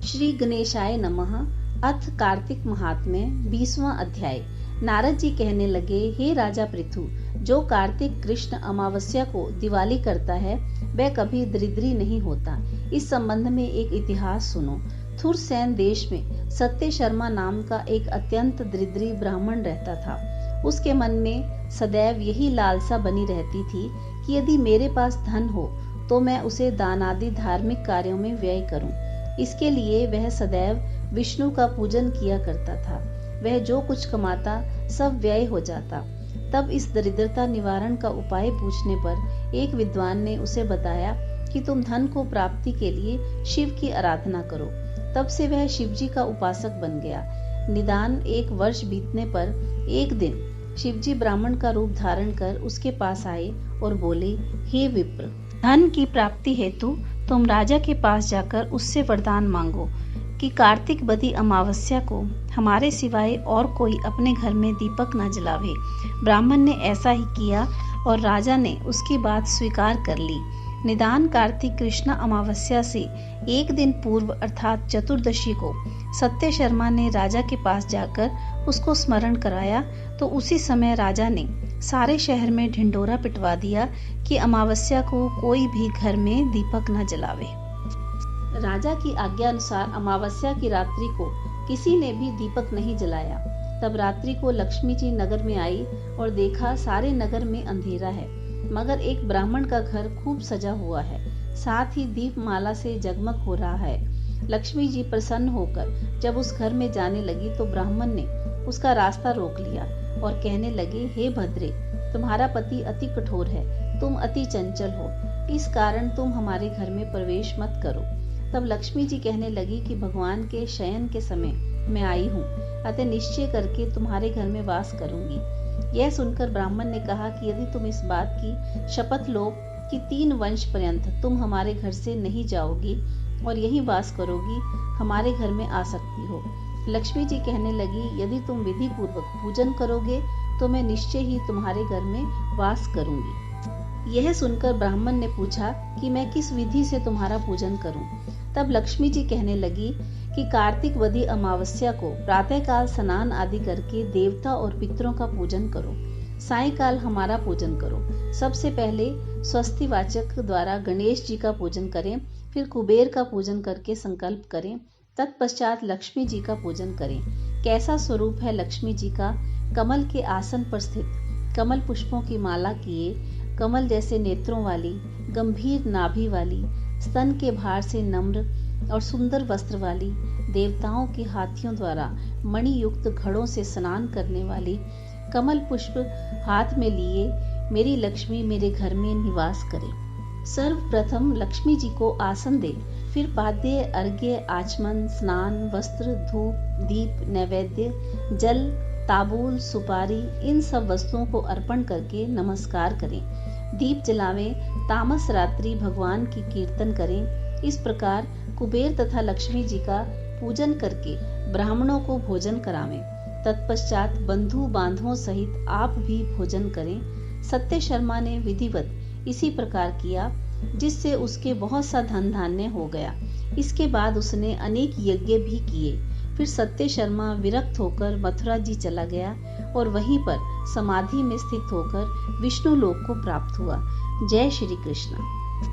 श्री गणेशाय नमः। अथ कार्तिक महात्म्य 20वां अध्याय। नारद जी कहने लगे, हे राजा पृथु, जो कार्तिक कृष्ण अमावस्या को दिवाली करता है वह कभी दरिद्री नहीं होता। इस संबंध में एक इतिहास सुनो। थुरसैन देश में सत्य शर्मा नाम का एक अत्यंत दरिद्री ब्राह्मण रहता था। उसके मन में सदैव यही लालसा बनी रहती थी कि यदि मेरे पास धन हो तो मैं उसे दान आदि धार्मिक कार्यों में व्यय करूं। इसके लिए वह सदैव विष्णु का पूजन किया करता था। वह जो कुछ कमाता सब व्यय हो जाता। तब इस दरिद्रता निवारण का उपाय पूछने पर एक विद्वान ने उसे बताया कि तुम धन को प्राप्ति के लिए शिव की आराधना करो। तब से वह शिव जी का उपासक बन गया। निदान 1 वर्ष बीतने पर एक दिन शिवजी ब्राह्मण का रूप धारण कर उसके पास आए और बोले, हे विप्र, धन की प्राप्ति हेतु तुम राजा के पास जाकर उससे वरदान मांगो कि कार्तिक बदी अमावस्या को हमारे सिवाय और कोई अपने घर में दीपक न जलावे। ब्राह्मण ने ऐसा ही किया और राजा ने उसकी बात स्वीकार कर ली। निदान कार्तिक कृष्ण अमावस्या से एक दिन पूर्व अर्थात चतुर्दशी को सत्य शर्मा ने राजा के पास जाकर उसको स्मरण कराया तो उसी समय राजा ने सारे शहर में ढिंढोरा पिटवा दिया कि अमावस्या को कोई भी घर में दीपक न जलावे। राजा की आज्ञा अनुसार अमावस्या की रात्रि को किसी ने भी दीपक नहीं जलाया। तब रात्रि को लक्ष्मी जी नगर में आई और देखा सारे नगर में अंधेरा है, मगर एक ब्राह्मण का घर खूब सजा हुआ है, साथ ही दीपमाला से जगमग हो रहा है। लक्ष्मी जी प्रसन्न होकर जब उस घर में जाने लगी तो ब्राह्मण ने उसका रास्ता रोक लिया और कहने लगे, हे भद्रे, तुम्हारा पति अति कठोर है, तुम अति चंचल हो, इस कारण तुम हमारे घर में प्रवेश मत करो। तब लक्ष्मी जी कहने लगी कि भगवान के शयन के समय मैं आई हूँ, अतः निश्चय करके तुम्हारे घर में वास करूंगी। यह सुनकर ब्राह्मण ने कहा कि यदि तुम इस बात की शपथ लो कि 3 वंश पर्यंत तुम हमारे घर से नहीं जाओगी और यहीं वास करोगी, हमारे घर में आ सकती हो। लक्ष्मी जी कहने लगी, यदि तुम विधि पूर्वक पूजन करोगे तो मैं निश्चय ही तुम्हारे घर में वास करूंगी। यह सुनकर ब्राह्मण ने पूछा कि मैं किस विधि से तुम्हारा पूजन करूं। तब लक्ष्मी जी कहने लगी कि कार्तिक वदी अमावस्या को प्रातःकाल स्नान आदि करके देवता और पितरों का पूजन करो, सायंकाल हमारा पूजन करो। सबसे पहले स्वस्तिवाचक द्वारा गणेश जी का पूजन करें, फिर कुबेर का पूजन करके संकल्प करें, तत्पश्चात लक्ष्मी जी का पूजन करें। कैसा स्वरूप है लक्ष्मी जी का? कमल के आसन पर स्थित, कमल पुष्पों की माला किए, कमल जैसे नेत्रों वाली, गंभीर नाभि वाली, स्तन के भार से नम्र और सुंदर वस्त्र वाली, देवताओं के हाथियों द्वारा मणि युक्त घड़ों से स्नान करने वाली, कमल पुष्प हाथ में लिए मेरी लक्ष्मी मेरे घर में निवास करे। सर्वप्रथम लक्ष्मी जी को आसन दे, फिर पाद्य, अर्घ्य, आचमन, स्नान, वस्त्र, धूप, दीप, नैवेद्य, जल, ताबूल, सुपारी, इन सब वस्तुओं को अर्पण करके नमस्कार करें। दीप जलावें, तामस रात्रि भगवान की कीर्तन करें। इस प्रकार कुबेर तथा लक्ष्मी जी का पूजन करके ब्राह्मणों को भोजन करावें। तत्पश्चात बंधु बांधवों सहित आप भी भोजन करें। सत्य शर्मा ने विधिवत इसी प्रकार किया, जिससे उसके बहुत सा धन धान्य हो गया। इसके बाद उसने अनेक यज्ञ भी किए। फिर सत्य शर्मा विरक्त होकर मथुरा जी चला गया और वहीं पर समाधि में स्थित होकर विष्णु लोक को प्राप्त हुआ। जय श्री कृष्ण।